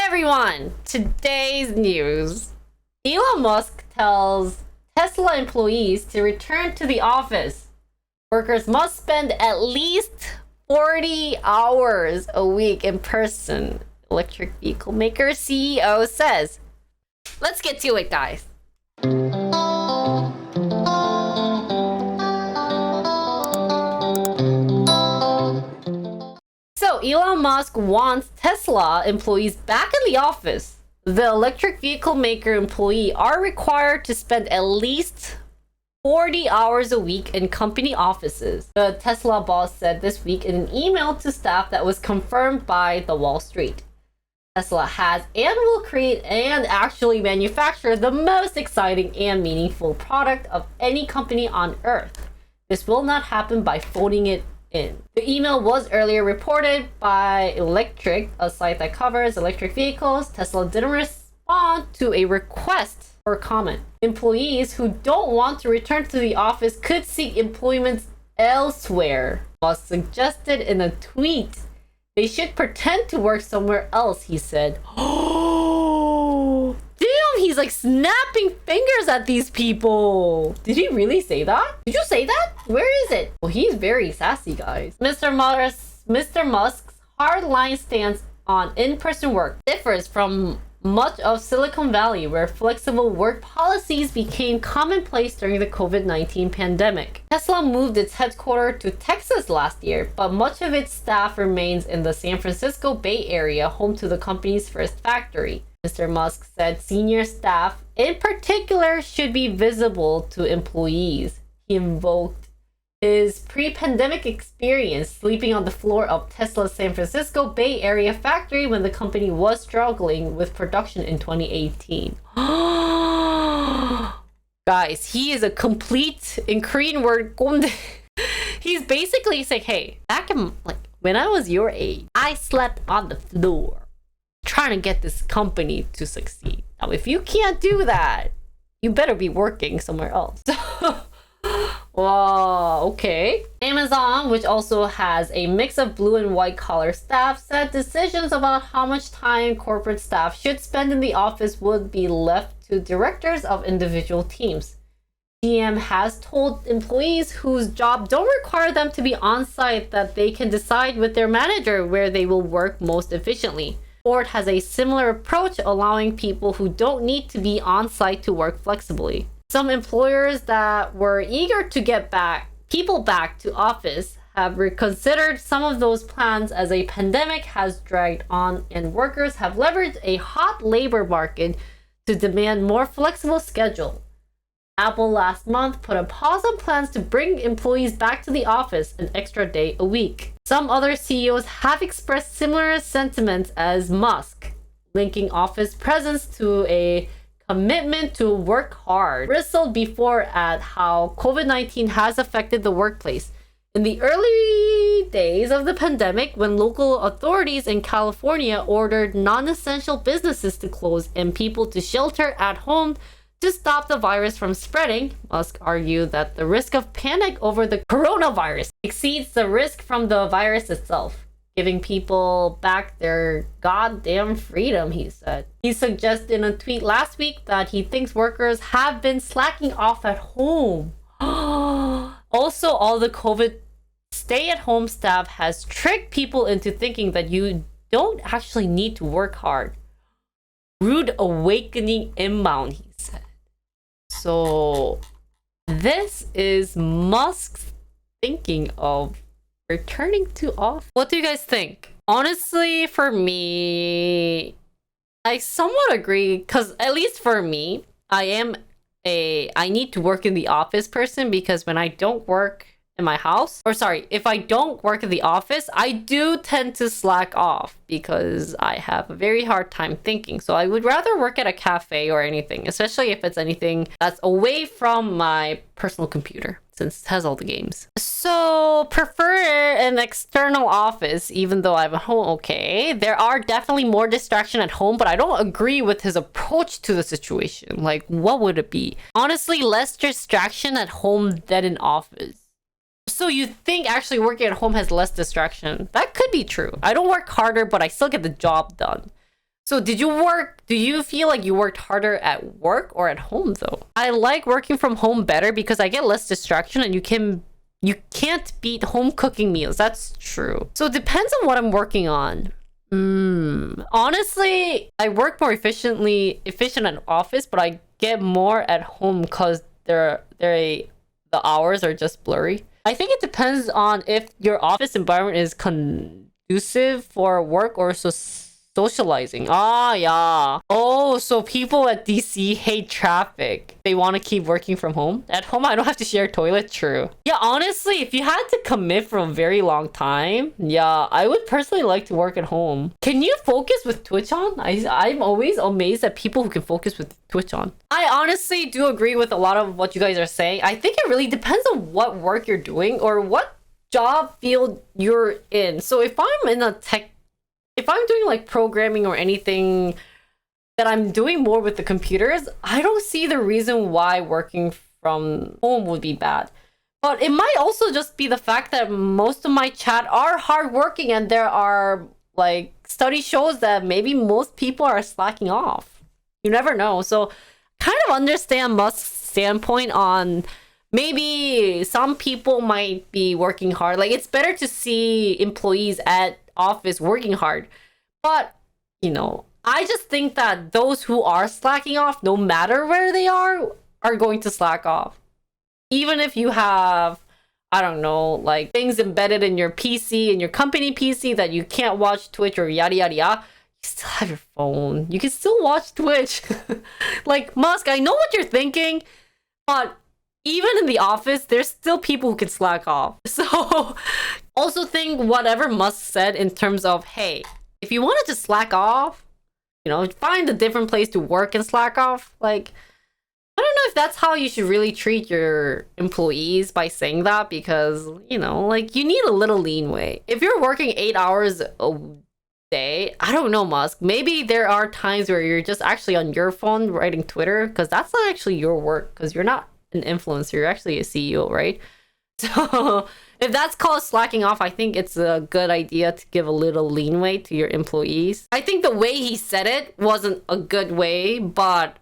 everyone! Today's news. Elon Musk tells Tesla employees to return to the office. Workers must spend at least 40 hours a week in person, electric vehicle maker CEO says. Let's get to it, guys. So Elon Musk wants Tesla employees back in the office. The electric vehicle maker employee are required to spend at least 40 hours a week in company offices, the Tesla boss said this week in an email to staff that was confirmed by the Wall Street. Tesla has and will create and actually manufacture the most exciting and meaningful product of any company on Earth. This will not happen by phoning it in. The email was earlier reported by Electric, a site that covers electric vehicles. Tesla didn't respond to a request for comment. Employees who don't want to return to the office could seek employment elsewhere. Musk suggested in a tweet they should pretend to work somewhere else, he said. Oh, damn, he's like snapping fingers at these people. Did he really say that? Did you say that? Where is it? Well, he's very sassy, guys. Mr. Musk's hardline stance on in-person work differs from much of Silicon Valley, where flexible work policies became commonplace during the COVID-19 pandemic. Tesla moved its headquarters to Texas last year, but much of its staff remains in the San Francisco Bay Area, home to the company's first factory. Mr. Musk said senior staff, in particular, should be visible to employees. He invoked his pre-pandemic experience sleeping on the floor of Tesla's San Francisco Bay Area factory when the company was struggling with production in 2018. Guys, he is a complete, in Korean word, 꼰대. He's basically saying, hey, back in, when I was your age, I slept on the floor trying to get this company to succeed. Now, if you can't do that, you better be working somewhere else. Wow, okay. Amazon, which also has a mix of blue and white collar staff, said decisions about how much time corporate staff should spend in the office would be left to directors of individual teams. GM has told employees whose job don't require them to be on site that they can decide with their manager where they will work most efficiently. Ford has a similar approach, allowing people who don't need to be on site to work flexibly. Some employers that were eager to get people back to office have reconsidered some of those plans as a pandemic has dragged on and workers have leveraged a hot labor market to demand more flexible schedule. Apple last month put a pause on plans to bring employees back to the office an extra day a week. Some other CEOs have expressed similar sentiments as Musk, linking office presence to a commitment to work hard. Bristled before at how COVID-19 has affected the workplace. In the early days of the pandemic, when local authorities in California ordered non-essential businesses to close and people to shelter at home to stop the virus from spreading, Musk argued that the risk of panic over the coronavirus exceeds the risk from the virus itself, giving people back their goddamn freedom, he said. He suggested in a tweet last week that he thinks workers have been slacking off at home. Also, all the COVID stay-at-home staff has tricked people into thinking that you don't actually need to work hard. Rude awakening inbound, he said. So, this is Musk's thinking of returning to office. What do you guys think? Honestly, for me, I somewhat agree, because at least for me, I need to work in the office person, because when I don't work in my house, if I don't work in the office, I do tend to slack off because I have a very hard time thinking. So I would rather work at a cafe or anything, especially if it's anything that's away from my personal computer, since it has all the games. So prefer an external office, even though I'm at home. Okay, there are definitely more distraction at home, but I don't agree with his approach to the situation. Like, what would it be? Honestly, less distraction at home than in office. So you think actually working at home has less distraction? That could be true. I don't work harder, but I still get the job done. So do you feel like you worked harder at work or at home though? I like working from home better because I get less distraction and you can't beat home cooking meals. That's true. So it depends on what I'm working on. Honestly, I work more efficient at office, but I get more at home because the hours are just blurry. I think it depends on if your office environment is conducive for work or socializing. Ah, yeah. Oh, so people at DC hate traffic. They want to keep working from home. At home, I don't have to share a toilet. True. Yeah, honestly, if you had to commit for a very long time, yeah, I would personally like to work at home. Can you focus with Twitch on? I'm always amazed at people who can focus with Twitch on. I honestly do agree with a lot of what you guys are saying. I think it really depends on what work you're doing or what job field you're in. So if I'm doing like programming or anything that I'm doing more with the computers, I don't see the reason why working from home would be bad. But it might also just be the fact that most of my chat are hardworking and there are like study shows that maybe most people are slacking off. You never know. So kind of understand Musk's standpoint on maybe some people might be working hard. Like it's better to see employees at office working hard, but I just think that those who are slacking off, no matter where they are going to slack off. Even if you have, I don't know, like things embedded in your PC, in your company PC, that you can't watch Twitch or yada yada yada, you still have your phone, you can still watch Twitch. Like Musk, I know what you're thinking, but even in the office, there's still people who can slack off. So also think whatever Musk said in terms of, hey, if you wanted to slack off, find a different place to work and slack off. Like, I don't know if that's how you should really treat your employees by saying that, because, like you need a little leeway. If you're working 8 hours a day, I don't know, Musk, maybe there are times where you're just actually on your phone writing Twitter, because that's not actually your work, because you're not an influencer, you're actually a CEO, right? So if that's called slacking off, I think it's a good idea to give a little leeway to your employees. I think the way he said it wasn't a good way, but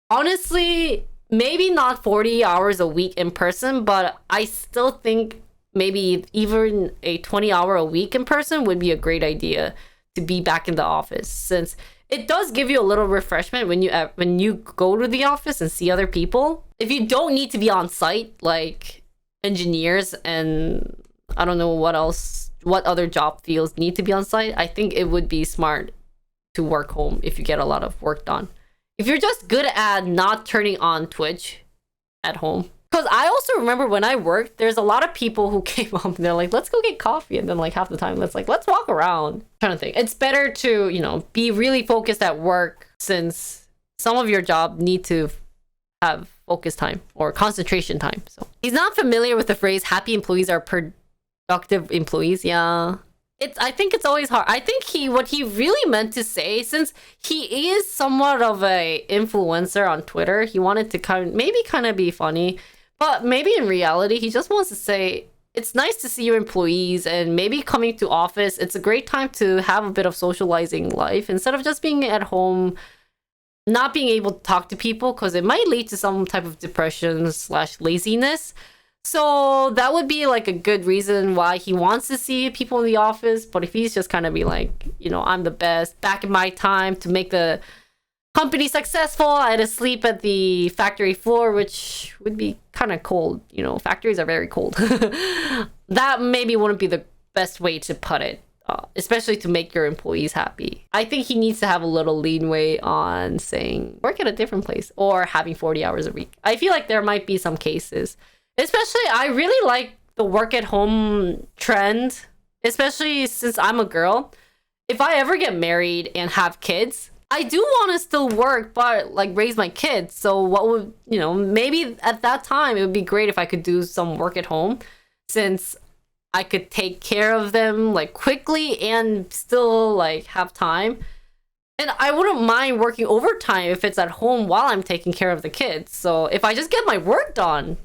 honestly, maybe not 40 hours a week in person, but I still think maybe even a 20-hour a week in person would be a great idea to be back in the office, since it does give you a little refreshment when you go to the office and see other people. If you don't need to be on site, like engineers and I don't know what other job fields need to be on site, I think it would be smart to work home if you get a lot of work done. If you're just good at not turning on Twitch at home. Because I also remember when I worked, there's a lot of people who came up and they're like, let's go get coffee. And then like half the time, let's walk around. I'm trying to think. It's better to, be really focused at work, since some of your job need to have focus time or concentration time. So he's not familiar with the phrase happy employees are productive employees. Yeah. I think it's always hard. I think what he really meant to say, since he is somewhat of a influencer on Twitter, he wanted to kind of be funny. But maybe in reality, he just wants to say, it's nice to see your employees, and maybe coming to office, it's a great time to have a bit of socializing life instead of just being at home, not being able to talk to people, because it might lead to some type of depression/laziness. So that would be like a good reason why he wants to see people in the office. But if he's just kind of be like, I'm the best, back in my time to make the company successful, I had to sleep at the factory floor, which would be kind of cold. Factories are very cold. That maybe wouldn't be the best way to put it, especially to make your employees happy. I think he needs to have a little leeway on saying work at a different place or having 40 hours a week. I feel like there might be some cases. Especially, I really like the work at home trend, especially since I'm a girl. If I ever get married and have kids, I do want to still work, but like raise my kids. So what would, maybe at that time, it would be great if I could do some work at home, since I could take care of them like quickly and still like have time. And I wouldn't mind working overtime if it's at home while I'm taking care of the kids. So if I just get my work done,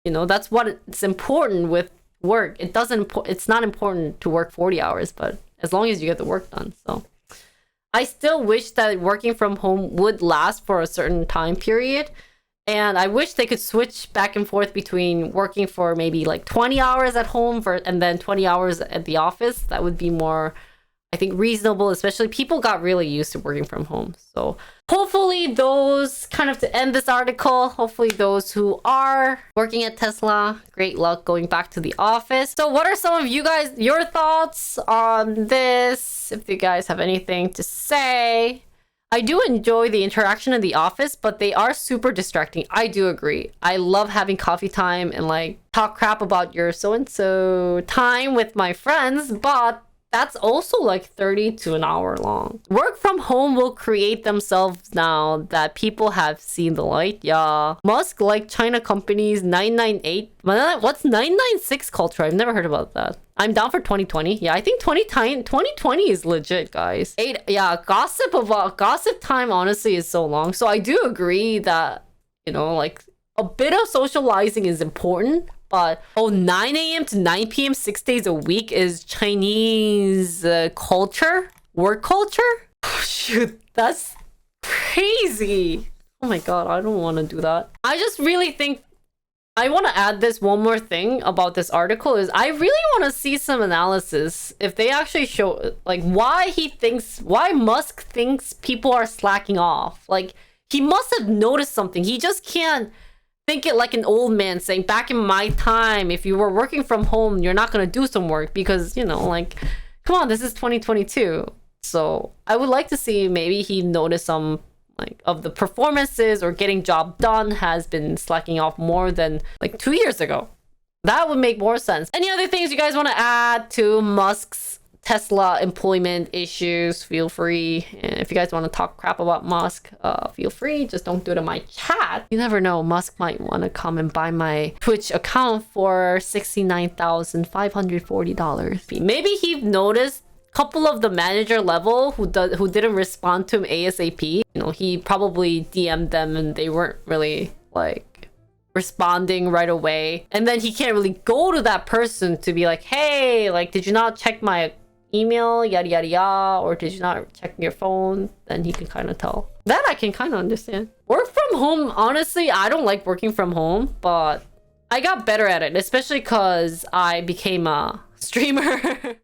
that's it's important with work. It's not important to work 40 hours, but as long as you get the work done. So I still wish that working from home would last for a certain time period. And I wish they could switch back and forth between working for maybe like 20 hours at home and then 20 hours at the office. That would be more, I think, reasonable, especially people got really used to working from home. So hopefully those, kind of to end this article, hopefully those who are working at Tesla, great luck going back to the office. So what are some of you guys, your thoughts on this? If you guys have anything to say. I do enjoy the interaction in the office, but they are super distracting. I do agree. I love having coffee time and like talk crap about your so-and-so time with my friends, but that's also like 30 to an hour long. Work from home will create themselves now that people have seen the light. Yeah. Musk like China companies 998. What's 996 culture? I've never heard about that. I'm down for 2020. Yeah, I think 2020 is legit, guys. Yeah, gossip time honestly is so long. So I do agree that, you know, like a bit of socializing is important. But 9 a.m. to 9 p.m. 6 days a week is Chinese culture, work culture. Shoot, that's crazy. Oh my god, I don't want to do that. I just really think I want to add this one more thing about this article is I really want to see some analysis if they actually show like why Musk thinks people are slacking off. Like he must have noticed something. He just can't think it like an old man saying, back in my time, if you were working from home, you're not going to do some work because, you know, like, come on, this is 2022. So I would like to see maybe he noticed some like of the performances or getting job done has been slacking off more than like 2 years ago. That would make more sense. Any other things you guys want to add to Musk's Tesla employment issues? Feel free. And if you guys want to talk crap about Musk, feel free. Just don't do it in my chat. You never know. Musk might want to come and buy my Twitch account for $69,540. Maybe he noticed a couple of the manager level who didn't respond to him ASAP. You know, he probably DM'd them and they weren't really like responding right away. And then he can't really go to that person to be like, hey, like, did you not check my email, yada yada yada, or did you not check your phone? Then he can kind of tell. That I can kind of understand. Work from home, honestly, I don't like working from home, but I got better at it, especially because I became a streamer.